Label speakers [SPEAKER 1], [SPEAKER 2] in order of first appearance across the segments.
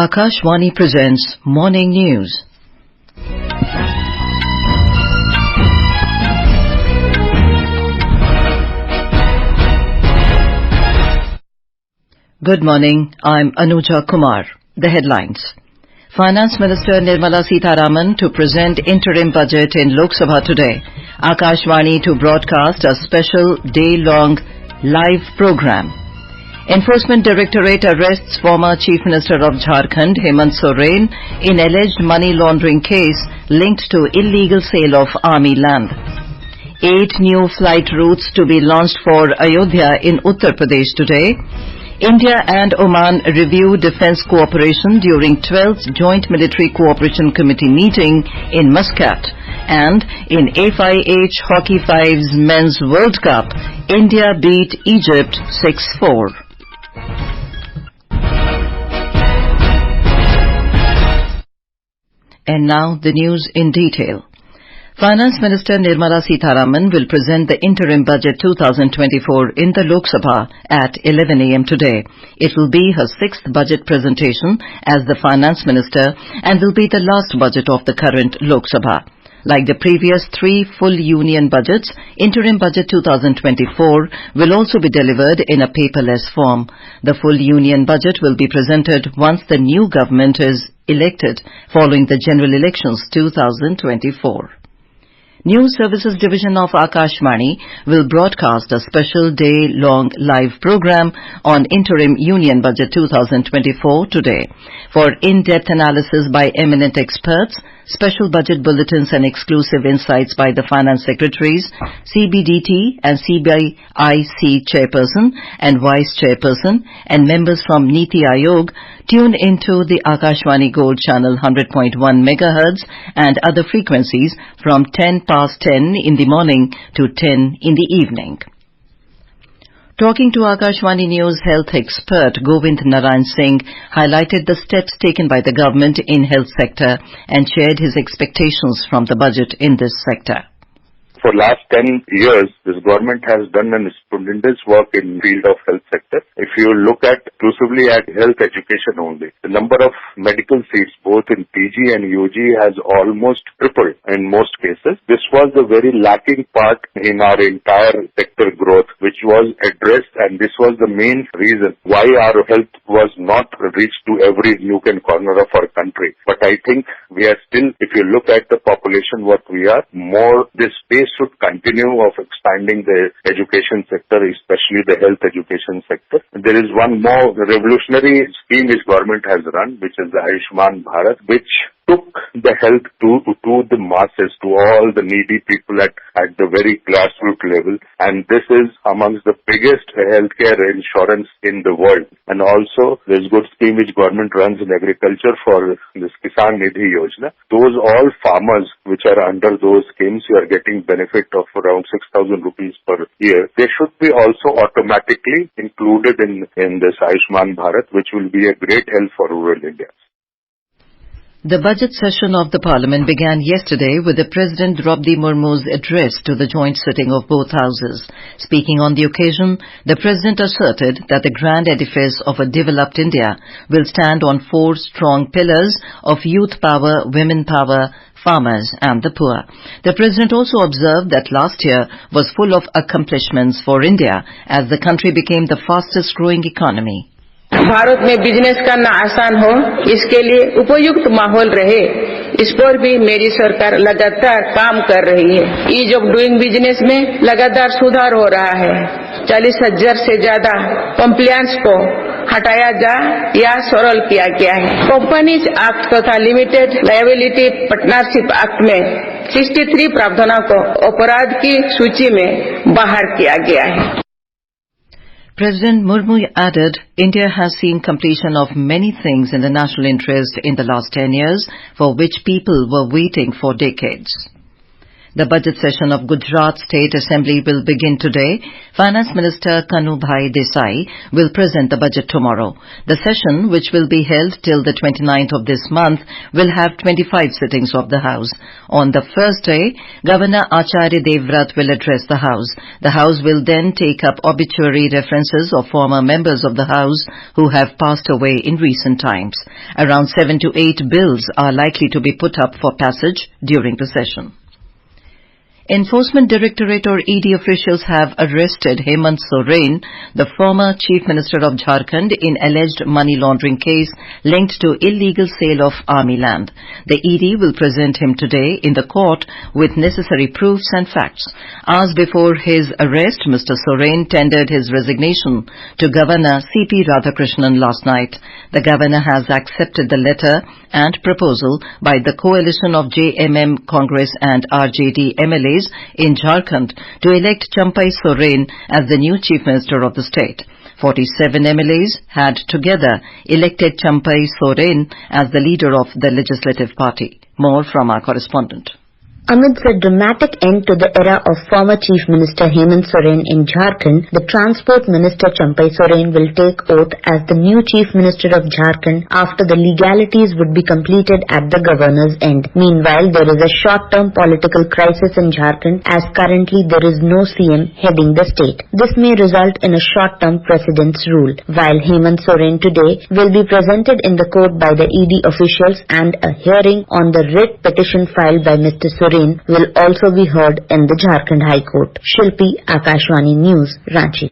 [SPEAKER 1] Akashvani presents Morning News. Good morning, I'm Anuja Kumar. The headlines. Finance Minister Nirmala Sitharaman to present interim budget in Lok Sabha today. Akashvani to broadcast a special day-long live program. Enforcement Directorate arrests former Chief Minister of Jharkhand, Hemant Soren, in alleged money laundering case linked to illegal sale of army land. 8 new flight routes to be launched for Ayodhya in Uttar Pradesh today. India and Oman review defence cooperation during 12th Joint Military Cooperation Committee meeting in Muscat. And in FIH Hockey Fives Men's World Cup, India beat Egypt 6-4. And now the news in detail. Finance Minister Nirmala Sitharaman will present the interim budget 2024 in the Lok Sabha at 11 a.m. today. It will be her 6th budget presentation as the Finance Minister and will be the last budget of the current Lok Sabha. Like the previous 3 full union budgets, interim budget 2024 will also be delivered in a paperless form. The full union budget will be presented once the new government is elected following the general elections 2024. News Services Division of Akashvani will broadcast a special day-long live program on Interim Union Budget 2024 today. For in-depth analysis by eminent experts, special budget bulletins and exclusive insights by the Finance Secretaries, CBDT and CBIC Chairperson and Vice Chairperson, and members from Niti Aayog, tune into the Akashvani Gold channel 100.1 MHz and other frequencies from 10 past 10 in the morning to 10 in the evening. Talking to Akashvani News health expert Govind Narayan Singh highlighted the steps taken by the government in health sector and shared his expectations from the budget in this sector.
[SPEAKER 2] For last 10 years, this government has done a tremendous work in field of health sector. If you look at exclusively at health education only, the number of medical seats both in PG and UG has almost tripled in most cases. This was the very lacking part in our entire sector growth, which was addressed, and this was the main reason why our health was not reached to every nook and corner of our country. But I think we are still, if you look at the population what we are, more this space should continue of expanding the education sector, especially the health education sector. There is one more revolutionary scheme which government has run, which is the Ayushman Bharat, which took the health to the masses, to all the needy people at the very grassroots level. And this is amongst the biggest healthcare insurance in the world. And also, there's good scheme which government runs in agriculture for this Kisan Nidhi Yojana. Those all farmers which are under those schemes who are getting benefit of around 6,000 rupees per year, they should be also automatically included in this Ayushman Bharat, which will be a great help for rural India.
[SPEAKER 1] The budget session of the Parliament began yesterday with the President Draupadi Murmu's address to the joint sitting of both houses. Speaking on the occasion, the President asserted that the grand edifice of a developed India will stand on 4 strong pillars of youth power, women power, farmers and the poor. The President also observed that last year was full of accomplishments for India as the country became the fastest growing economy.
[SPEAKER 3] Bharat में business करना आसान हो, इसके लिए उपयुक्त माहौल रहे, इस पर भी मेरी सरकार लगातार काम कर रही है। ईज ऑफ डूइंग बिजनेस में लगातार सुधार हो रहा है। 40,000 से ज्यादा कंप्लायंस को हटाया जा या सरल किया गया है। कंपनीज एक्ट तथा लिमिटेड लायबिलिटी पार्टनरशिप एक्ट में 63 प्रावधानों को अपराध की सूची में बाहर किया गया है।
[SPEAKER 1] President Murmu added, India has seen completion of many things in the national interest in the last 10 years, for which people were waiting for decades. The budget session of Gujarat State Assembly will begin today. Finance Minister Kanubhai Desai will present the budget tomorrow. The session, which will be held till the 29th of this month, will have 25 sittings of the House. On the first day, Governor Acharya Devvrat will address the House. The House will then take up obituary references of former members of the House who have passed away in recent times. Around 7 to 8 bills are likely to be put up for passage during the session. Enforcement Directorate or ED officials have arrested Hemant Soren, the former Chief Minister of Jharkhand, in alleged money laundering case linked to illegal sale of army land. The ED will present him today in the court with necessary proofs and facts. Hours before his arrest, Mr. Soren tendered his resignation to Governor C.P. Radhakrishnan last night. The Governor has accepted the letter and proposal by the coalition of JMM Congress and RJD MLAs in Jharkhand to elect Champai Soren as the new Chief Minister of the state. 47 MLAs had together elected Champai Soren as the leader of the legislative party. More from our correspondent.
[SPEAKER 4] Amidst a dramatic end to the era of former Chief Minister Hemant Soren in Jharkhand, the Transport Minister Champai Soren will take oath as the new Chief Minister of Jharkhand after the legalities would be completed at the Governor's end. Meanwhile, there is a short-term political crisis in Jharkhand as currently there is no CM heading the state. This may result in a short-term President's rule. While Hemant Soren today will be presented in the court by the ED officials and a hearing on the writ petition filed by Mr. Soren will also be heard in the Jharkhand High Court. Shilpi, Akashvani News, Ranchi.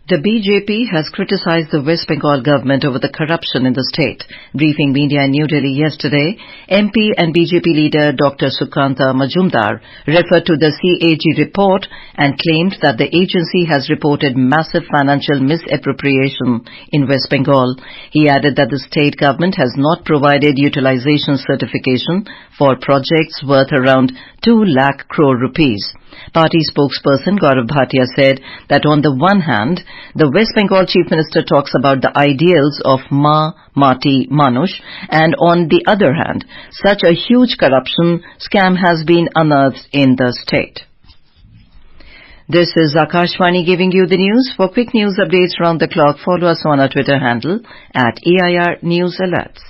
[SPEAKER 1] The BJP has criticized the West Bengal government over the corruption in the state. Briefing media in New Delhi yesterday, MP and BJP leader Dr. Sukanta Majumdar referred to the CAG report and claimed that the agency has reported massive financial misappropriation in West Bengal. He added that the state government has not provided utilization certification for projects worth around 2 lakh crore rupees. Party spokesperson Gaurav Bhatia said that on the one hand, the West Bengal Chief Minister talks about the ideals of Ma, Mati, Manush, and on the other hand, such a huge corruption scam has been unearthed in the state. This is Akashvani giving you the news. For quick news updates round the clock, follow us on our Twitter handle at EIR News Alerts.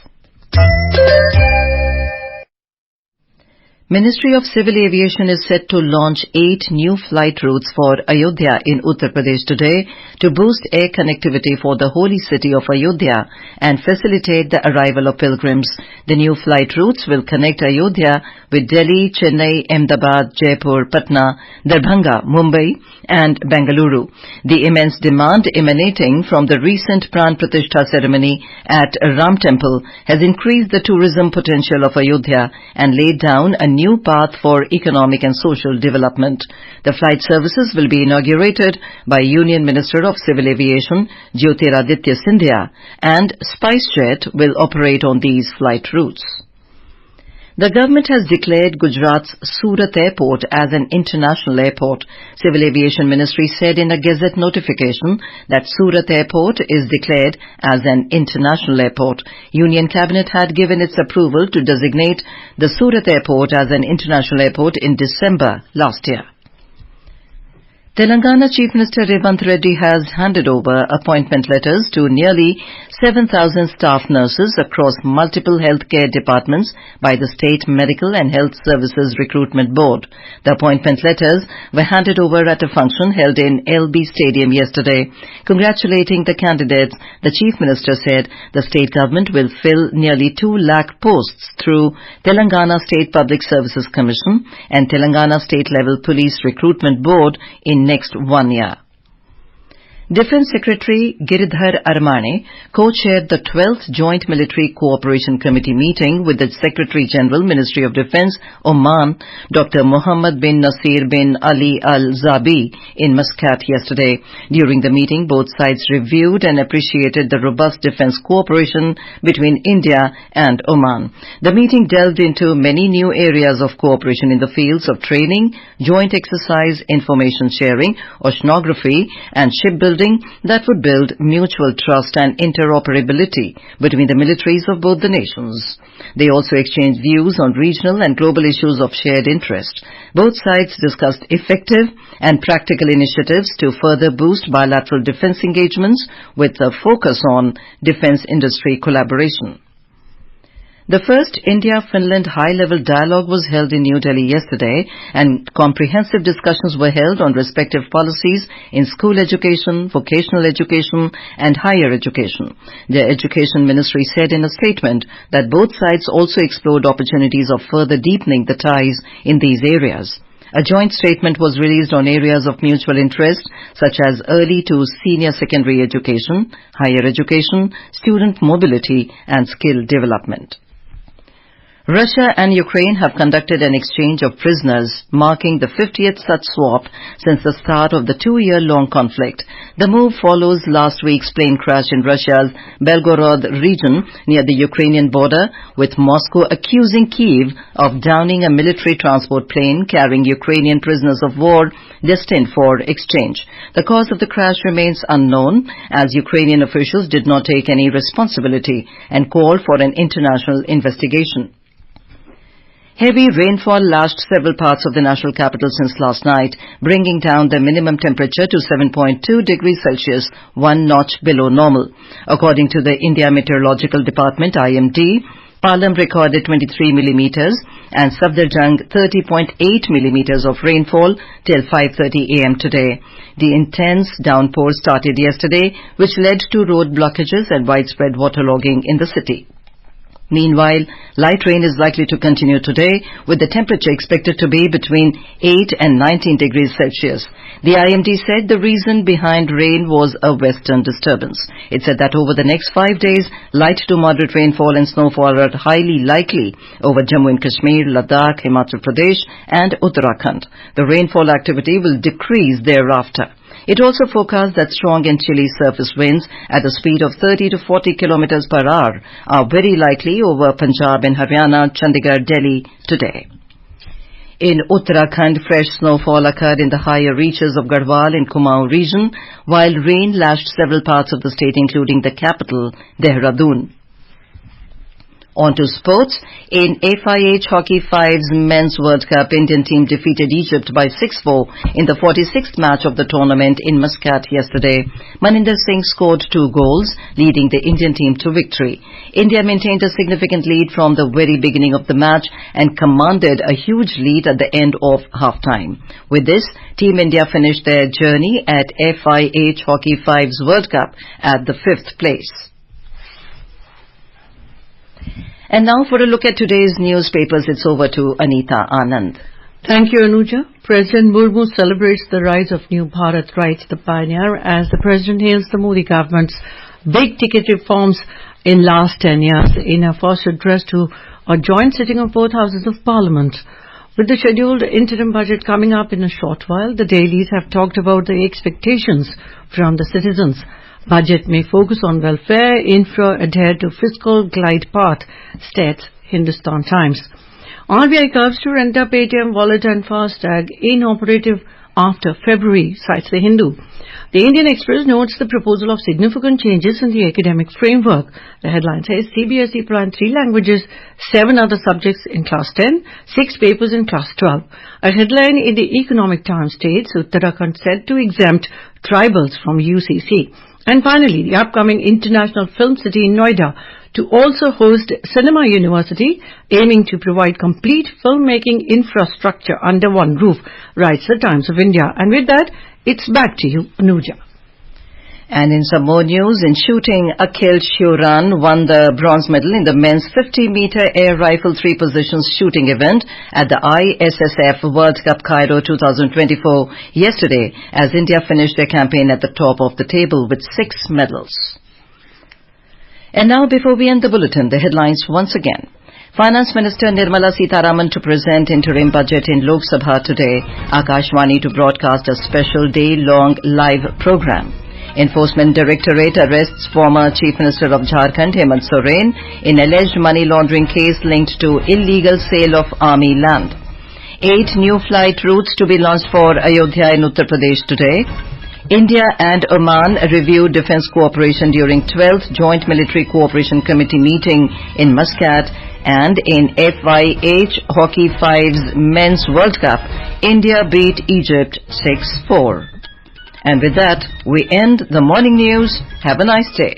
[SPEAKER 1] Ministry of Civil Aviation is set to launch 8 new flight routes for Ayodhya in Uttar Pradesh today to boost air connectivity for the holy city of Ayodhya and facilitate the arrival of pilgrims. The new flight routes will connect Ayodhya with Delhi, Chennai, Ahmedabad, Jaipur, Patna, Darbhanga, Mumbai and Bengaluru. The immense demand emanating from the recent Pran Pratishtha ceremony at Ram Temple has increased the tourism potential of Ayodhya and laid down a new path for economic and social development. The flight services will be inaugurated by Union Minister of Civil Aviation Jyotiraditya Scindia, and SpiceJet will operate on these flight routes. The government has declared Gujarat's Surat Airport as an international airport. Civil Aviation Ministry said in a Gazette notification that Surat Airport is declared as an international airport. Union Cabinet had given its approval to designate the Surat Airport as an international airport in December last year. Telangana Chief Minister Hemant has handed over appointment letters to nearly 7,000 staff nurses across multiple healthcare departments by the State Medical and Health Services Recruitment Board. The appointment letters were handed over at a function held in LB Stadium yesterday. Congratulating the candidates, the Chief Minister said the state government will fill nearly 2 lakh posts through Telangana State Public Services Commission and Telangana State Level Police Recruitment Board in next 1 year. Defence Secretary Giridhar Armane co-chaired the 12th Joint Military Cooperation Committee meeting with the Secretary-General, Ministry of Defence, Oman, Dr. Mohammed bin Nasir bin Ali Al-Zabi in Muscat yesterday. During the meeting, both sides reviewed and appreciated the robust defence cooperation between India and Oman. The meeting delved into many new areas of cooperation in the fields of training, joint exercise, information sharing, oceanography and shipbuilding building that would build mutual trust and interoperability between the militaries of both the nations. They also exchanged views on regional and global issues of shared interest. Both sides discussed effective and practical initiatives to further boost bilateral defense engagements with a focus on defense industry collaboration. The first India-Finland high-level dialogue was held in New Delhi yesterday, and comprehensive discussions were held on respective policies in school education, vocational education and higher education. The Education Ministry said in a statement that both sides also explored opportunities of further deepening the ties in these areas. A joint statement was released on areas of mutual interest such as early to senior secondary education, higher education, student mobility and skill development. Russia and Ukraine have conducted an exchange of prisoners, marking the 50th such swap since the start of the two-year-long conflict. The move follows last week's plane crash in Russia's Belgorod region near the Ukrainian border, with Moscow accusing Kyiv of downing a military transport plane carrying Ukrainian prisoners of war destined for exchange. The cause of the crash remains unknown, as Ukrainian officials did not take any responsibility and called for an international investigation. Heavy rainfall lashed several parts of the national capital since last night, bringing down the minimum temperature to 7.2 degrees Celsius, one notch below normal. According to the India Meteorological Department, IMD, Palam recorded 23 millimeters and Safdarjung 30.8 millimeters of rainfall till 5:30 a.m. today. The intense downpour started yesterday, which led to road blockages and widespread waterlogging in the city. Meanwhile, light rain is likely to continue today, with the temperature expected to be between 8 and 19 degrees Celsius. The IMD said the reason behind rain was a western disturbance. It said that over the next 5 days, light to moderate rainfall and snowfall are highly likely over Jammu and Kashmir, Ladakh, Himachal Pradesh and Uttarakhand. The rainfall activity will decrease thereafter. It also forecast that strong and chilly surface winds at a speed of 30 to 40 kilometers per hour are very likely over Punjab and Haryana, Chandigarh, Delhi today. In Uttarakhand, fresh snowfall occurred in the higher reaches of Garhwal and Kumaon region, while rain lashed several parts of the state, including the capital, Dehradun. On to sports. In FIH Hockey 5's Men's World Cup, Indian team defeated Egypt by 6-4 in the 46th match of the tournament in Muscat yesterday. Maninder Singh scored 2 goals, leading the Indian team to victory. India maintained a significant lead from the very beginning of the match and commanded a huge lead at the end of half-time. With this, Team India finished their journey at FIH Hockey 5's World Cup at the 5th place. And now for a look at today's newspapers, it's over to Anita Anand.
[SPEAKER 5] Thank you, Anuja. President Murmu celebrates the rise of New Bharat, writes The Pioneer, as the President hails the Modi government's big-ticket reforms in last 10 years in a first address to a joint sitting of both houses of Parliament. With the scheduled interim budget coming up in a short while, the dailies have talked about the expectations from the citizens. Budget may focus on welfare, infra, adhere to fiscal glide path, states Hindustan Times. RBI curbs to rent up ATM, wallet and FASTag inoperative after February, cites the Hindu. The Indian Express notes the proposal of significant changes in the academic framework. The headline says CBSE planned 3 languages, 7 other subjects in class 10, 6 papers in class 12. A headline in the Economic Times states Uttarakhand said to exempt tribals from UCC. And finally, the upcoming International Film City in Noida to also host Cinema University, aiming to provide complete filmmaking infrastructure under one roof, writes the Times of India. And with that, it's back to you, Anuja.
[SPEAKER 1] And in some more news, in shooting, Akhil Shivran won the bronze medal in the men's 50-meter air rifle 3 positions shooting event at the ISSF World Cup Cairo 2024 yesterday, as India finished their campaign at the top of the table with 6 medals. And now, before we end the bulletin, the headlines once again. Finance Minister Nirmala Sitharaman to present interim budget in Lok Sabha today. Akashvani to broadcast a special day-long live program. Enforcement Directorate arrests former Chief Minister of Jharkhand, Hemant Soren, in alleged money laundering case linked to illegal sale of army land. 8 new flight routes to be launched for Ayodhya in Uttar Pradesh today. India and Oman reviewed defence cooperation during 12th Joint Military Cooperation Committee meeting in Muscat. And in FIH Hockey 5's Men's World Cup, India beat Egypt 6-4. And with that, we end the morning news. Have a nice day.